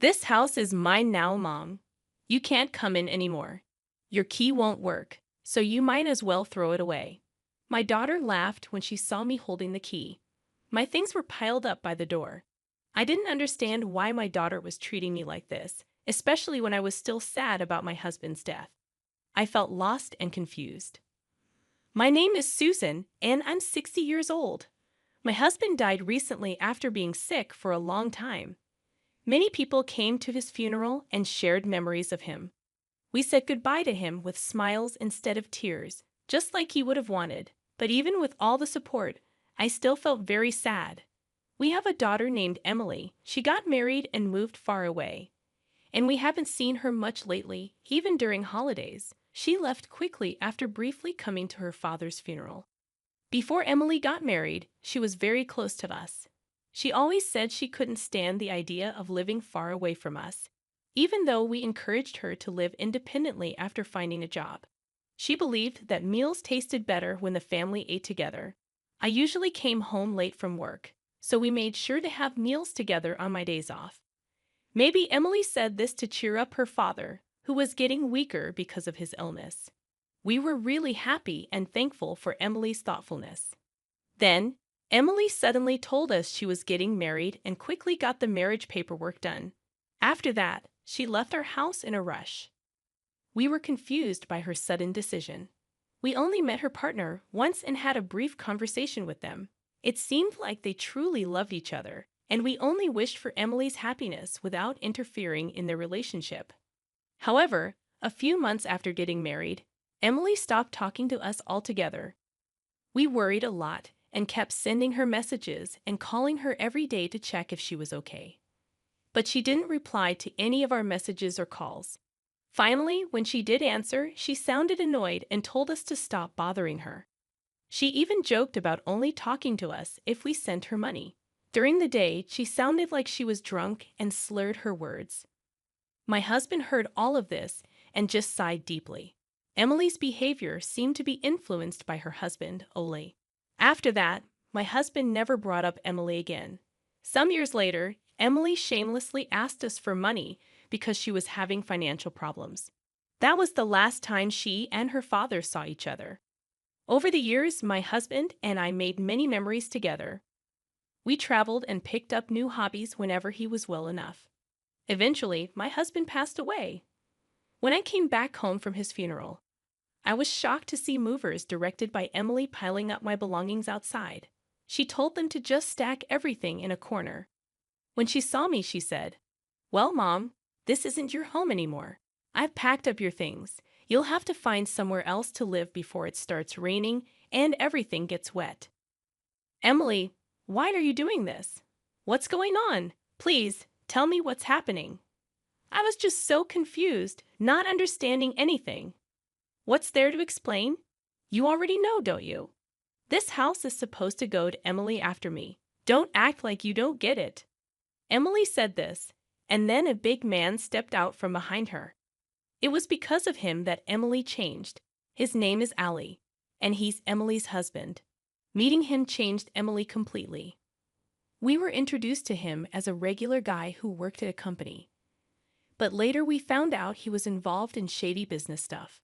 This house is mine now, Mom. You can't come in anymore. Your key won't work, so you might as well throw it away. My daughter laughed when she saw me holding the key. My things were piled up by the door. I didn't understand why my daughter was treating me like this, especially when I was still sad about my husband's death. I felt lost and confused. My name is Susan, and I'm 60 years old. My husband died recently after being sick for a long time. Many people came to his funeral and shared memories of him. We said goodbye to him with smiles instead of tears, just like he would have wanted, but even with all the support, I still felt very sad. We have a daughter named Emily. She got married and moved far away. And we haven't seen her much lately, even during holidays. She left quickly after briefly coming to her father's funeral. Before Emily got married, she was very close to us. She always said she couldn't stand the idea of living far away from us, even though we encouraged her to live independently after finding a job. She believed that meals tasted better when the family ate together. I usually came home late from work, so we made sure to have meals together on my days off. Maybe Emily said this to cheer up her father, who was getting weaker because of his illness. We were really happy and thankful for Emily's thoughtfulness. Then, Emily suddenly told us she was getting married and quickly got the marriage paperwork done. After that, she left our house in a rush. We were confused by her sudden decision. We only met her partner once and had a brief conversation with them. It seemed like they truly loved each other, and we only wished for Emily's happiness without interfering in their relationship. However, a few months after getting married, Emily stopped talking to us altogether. We worried a lot and kept sending her messages and calling her every day to check if she was okay. But she didn't reply to any of our messages or calls. Finally, when she did answer, she sounded annoyed and told us to stop bothering her. She even joked about only talking to us if we sent her money. During the day, she sounded like she was drunk and slurred her words. My husband heard all of this and just sighed deeply. Emily's behavior seemed to be influenced by her husband, Ole. After that, my husband never brought up Emily again. Some years later, Emily shamelessly asked us for money because she was having financial problems. That was the last time she and her father saw each other. Over the years, my husband and I made many memories together. We traveled and picked up new hobbies whenever he was well enough. Eventually, my husband passed away. When I came back home from his funeral, I was shocked to see movers directed by Emily piling up my belongings outside. She told them to just stack everything in a corner. When she saw me, she said, "Well, Mom, this isn't your home anymore. I've packed up your things. You'll have to find somewhere else to live before it starts raining and everything gets wet." Emily, why are you doing this? What's going on? Please, tell me what's happening. I was just so confused, not understanding anything. What's there to explain? You already know, don't you? This house is supposed to go to Emily after me. Don't act like you don't get it. Emily said this, and then a big man stepped out from behind her. It was because of him that Emily changed. His name is Ali, and he's Emily's husband. Meeting him changed Emily completely. We were introduced to him as a regular guy who worked at a company. But later we found out he was involved in shady business stuff.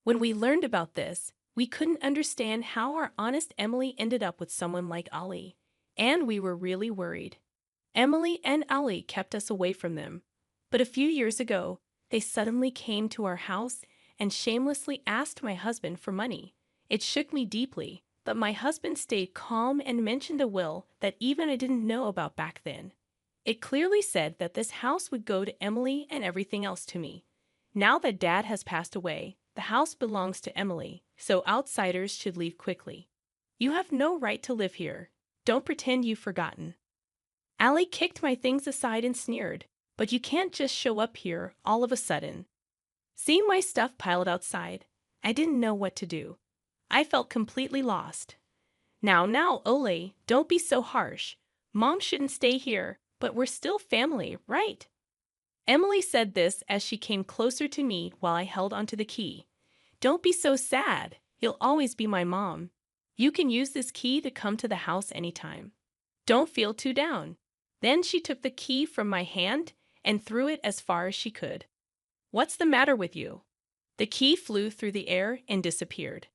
When we learned about this, we couldn't understand how our honest Emily ended up with someone like Ali, and we were really worried. Emily and Ali kept us away from them, but a few years ago, they suddenly came to our house and shamelessly asked my husband for money. It shook me deeply, but my husband stayed calm and mentioned a will that even I didn't know about back then. It clearly said that this house would go to Emily and everything else to me. Now that Dad has passed away, the house belongs to Emily, so outsiders should leave quickly. You have no right to live here. Don't pretend you've forgotten. Ali kicked my things aside and sneered, "But you can't just show up here all of a sudden." Seeing my stuff piled outside, I didn't know what to do. I felt completely lost. Now, Ole, don't be so harsh. Mom shouldn't stay here, but we're still family, right? Emily said this as she came closer to me while I held onto the key. "Don't be so sad. You'll always be my mom. You can use this key to come to the house anytime. Don't feel too down." Then she took the key from my hand and threw it as far as she could. "What's the matter with you?" The key flew through the air and disappeared.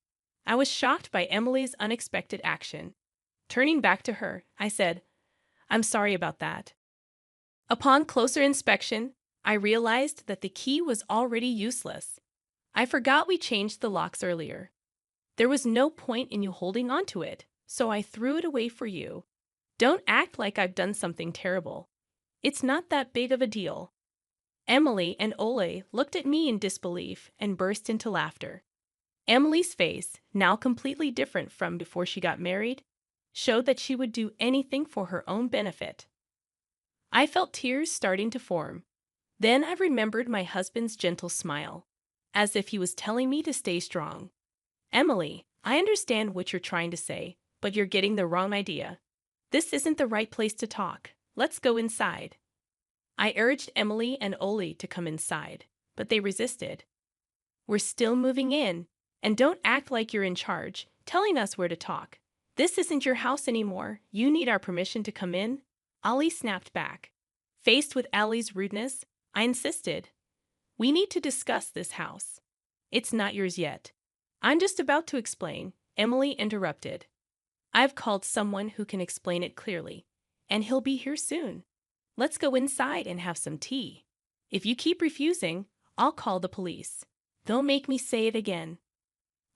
I was shocked by Emily's unexpected action. Turning back to her, I said, "I'm sorry about that." Upon closer inspection, I realized that the key was already useless. I forgot we changed the locks earlier. There was no point in you holding onto it, so I threw it away for you. Don't act like I've done something terrible. It's not that big of a deal. Emily and Ole looked at me in disbelief and burst into laughter. Emily's face, now completely different from before she got married, showed that she would do anything for her own benefit. I felt tears starting to form. Then I remembered my husband's gentle smile, as if he was telling me to stay strong. "Emily, I understand what you're trying to say, but you're getting the wrong idea. This isn't the right place to talk. Let's go inside." I urged Emily and Ole to come inside, but they resisted. "We're still moving in, and don't act like you're in charge, telling us where to talk. This isn't your house anymore. You need our permission to come in," Ollie snapped back. Faced with Allie's rudeness, I insisted, "We need to discuss this house. It's not yours yet." "I'm just about to explain," Emily interrupted. "I've called someone who can explain it clearly, and he'll be here soon. Let's go inside and have some tea. If you keep refusing, I'll call the police. Don't make me say it again.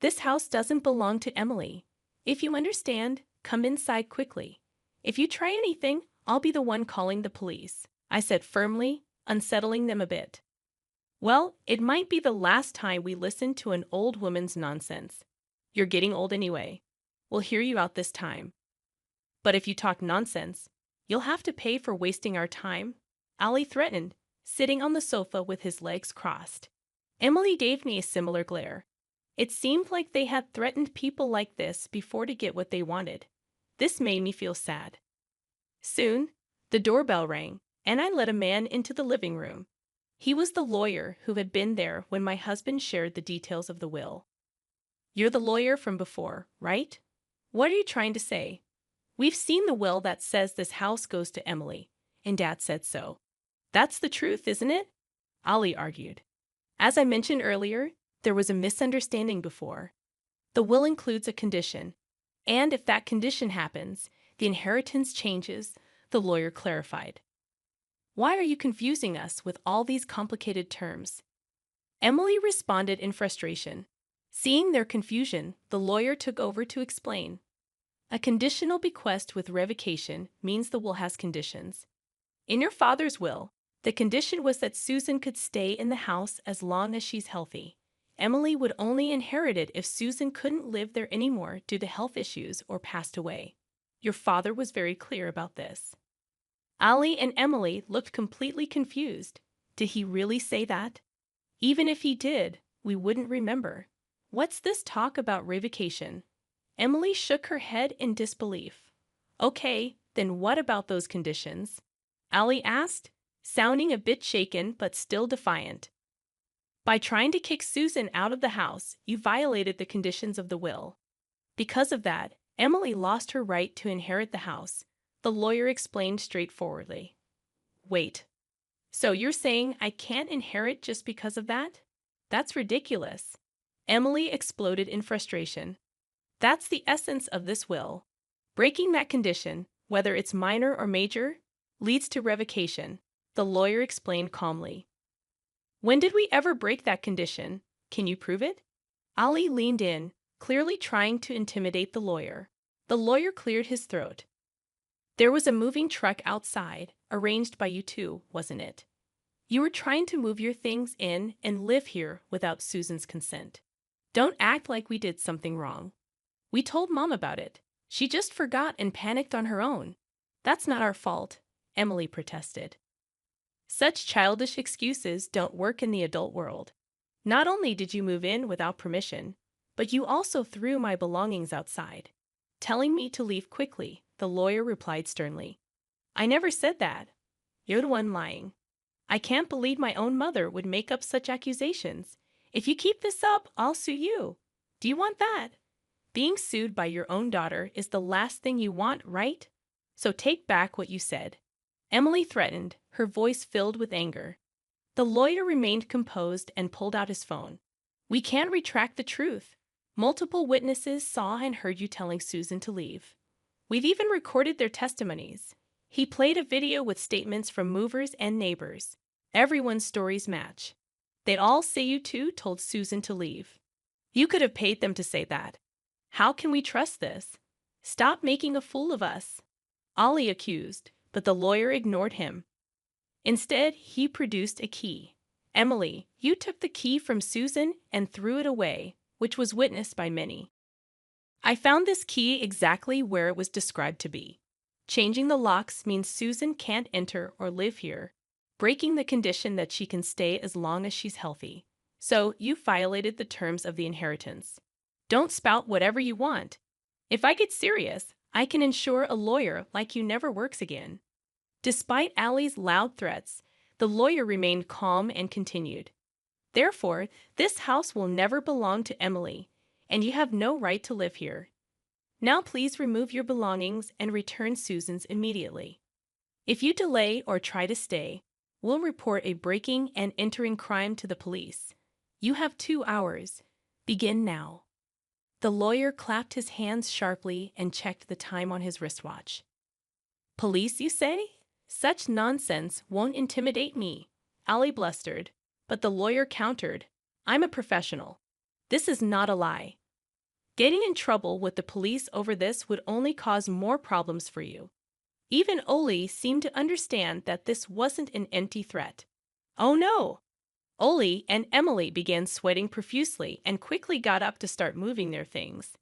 This house doesn't belong to Emily. If you understand, come inside quickly. If you try anything, I'll be the one calling the police," I said firmly, unsettling them a bit. "Well, it might be the last time we listen to an old woman's nonsense. You're getting old anyway. We'll hear you out this time. But if you talk nonsense, you'll have to pay for wasting our time," Ollie threatened, sitting on the sofa with his legs crossed. Emily gave me a similar glare. It seemed like they had threatened people like this before to get what they wanted. This made me feel sad. Soon, the doorbell rang, and I let a man into the living room. He was the lawyer who had been there when my husband shared the details of the will. "You're the lawyer from before, right? What are you trying to say?" "We've seen the will that says this house goes to Emily, and Dad said so." "That's the truth, isn't it?" Ollie argued. "As I mentioned earlier, there was a misunderstanding before. The will includes a condition, and if that condition happens, the inheritance changes," the lawyer clarified. "Why are you confusing us with all these complicated terms?" Emily responded in frustration. Seeing their confusion, the lawyer took over to explain. "A conditional bequest with revocation means the will has conditions. In your father's will, the condition was that Susan could stay in the house as long as she's healthy. Emily would only inherit it if Susan couldn't live there anymore due to health issues or passed away. Your father was very clear about this." Ollie and Emily looked completely confused. Did he really say that? Even if he did, we wouldn't remember. What's this talk about revocation? Emily shook her head in disbelief. "Okay, then what about those conditions?" Ollie asked, sounding a bit shaken but still defiant. "By trying to kick Susan out of the house, you violated the conditions of the will. Because of that, Emily lost her right to inherit the house," the lawyer explained straightforwardly. "Wait. So you're saying I can't inherit just because of that? That's ridiculous." Emily exploded in frustration. "That's the essence of this will. Breaking that condition, whether it's minor or major, leads to revocation," the lawyer explained calmly. "When did we ever break that condition? Can you prove it?" Ollie leaned in, clearly trying to intimidate the lawyer. The lawyer cleared his throat. "There was a moving truck outside, arranged by you two, wasn't it? You were trying to move your things in and live here without Susan's consent. Don't act like we did something wrong. We told Mom about it. She just forgot and panicked on her own. That's not our fault," Emily protested. Such childish excuses don't work in the adult world. "Not only did you move in without permission, but you also threw my belongings outside, telling me to leave quickly," the lawyer replied sternly. "I never said that. You're the one lying. I can't believe my own mother would make up such accusations. If you keep this up, I'll sue you. Do you want that? Being sued by your own daughter is the last thing you want, right? So take back what you said." Emily threatened, her voice filled with anger. The lawyer remained composed and pulled out his phone. We can't retract the truth. Multiple witnesses saw and heard you telling Susan to leave. We've even recorded their testimonies. He played a video with statements from movers and neighbors. Everyone's stories match. They'd all say you two told Susan to leave. You could have paid them to say that. How can we trust this? Stop making a fool of us. Ollie accused, but the lawyer ignored him. Instead, he produced a key. Emily, you took the key from Susan and threw it away, which was witnessed by many. I found this key exactly where it was described to be. Changing the locks means Susan can't enter or live here, breaking the condition that she can stay as long as she's healthy. So, you violated the terms of the inheritance. Don't spout whatever you want. If I get serious, I can ensure a lawyer like you never works again. Despite Allie's loud threats, the lawyer remained calm and continued. Therefore, this house will never belong to Emily, and you have no right to live here. Now please remove your belongings and return Susan's immediately. If you delay or try to stay, we'll report a breaking and entering crime to the police. You have 2 hours. Begin now. The lawyer clapped his hands sharply and checked the time on his wristwatch. Police, you say? Such nonsense won't intimidate me, Allie blustered, but the lawyer countered. I'm a professional. This is not a lie. Getting in trouble with the police over this would only cause more problems for you. Even Ollie seemed to understand that this wasn't an empty threat. Oh no! Ollie and Emily began sweating profusely and quickly got up to start moving their things.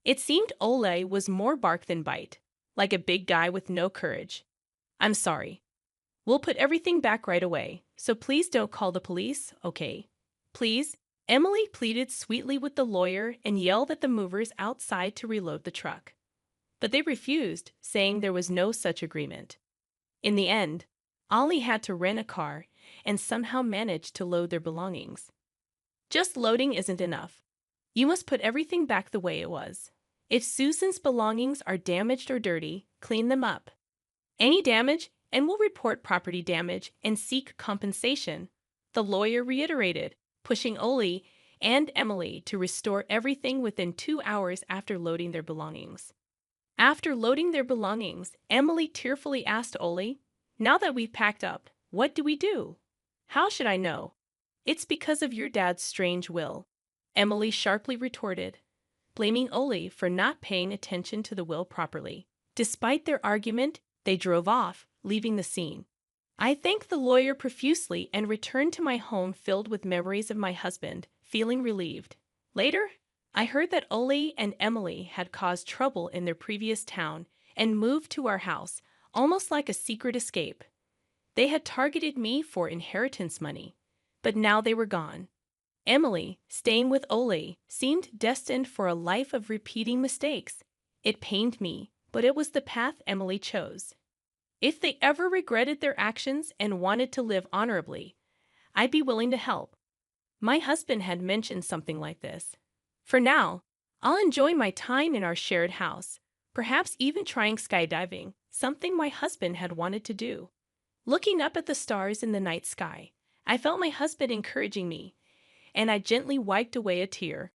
It seemed Ollie was more bark than bite, like a big guy with no courage. I'm sorry. We'll put everything back right away, so please don't call the police, okay? Please? Emily pleaded sweetly with the lawyer and yelled at the movers outside to reload the truck. But they refused, saying there was no such agreement. In the end, Ollie had to rent a car and somehow managed to load their belongings. Just loading isn't enough. You must put everything back the way it was. If Susan's belongings are damaged or dirty, clean them up. Any damage, and we'll report property damage and seek compensation, the lawyer reiterated, pushing Ollie and Emily to restore everything within 2 hours after loading their belongings. After loading their belongings, Emily tearfully asked Ollie, "Now that we've packed up, what do we do?" "How should I know? It's because of your dad's strange will," Emily sharply retorted, blaming Ollie for not paying attention to the will properly. Despite their argument, they drove off, leaving the scene. I thanked the lawyer profusely and returned to my home filled with memories of my husband, feeling relieved. Later, I heard that Ollie and Emily had caused trouble in their previous town and moved to our house, almost like a secret escape. They had targeted me for inheritance money, but now they were gone. Emily, staying with Ollie, seemed destined for a life of repeating mistakes. It pained me, but it was the path Emily chose. If they ever regretted their actions and wanted to live honorably, I'd be willing to help. My husband had mentioned something like this. For now, I'll enjoy my time in our shared house, perhaps even trying skydiving, something my husband had wanted to do. Looking up at the stars in the night sky, I felt my husband encouraging me, and I gently wiped away a tear.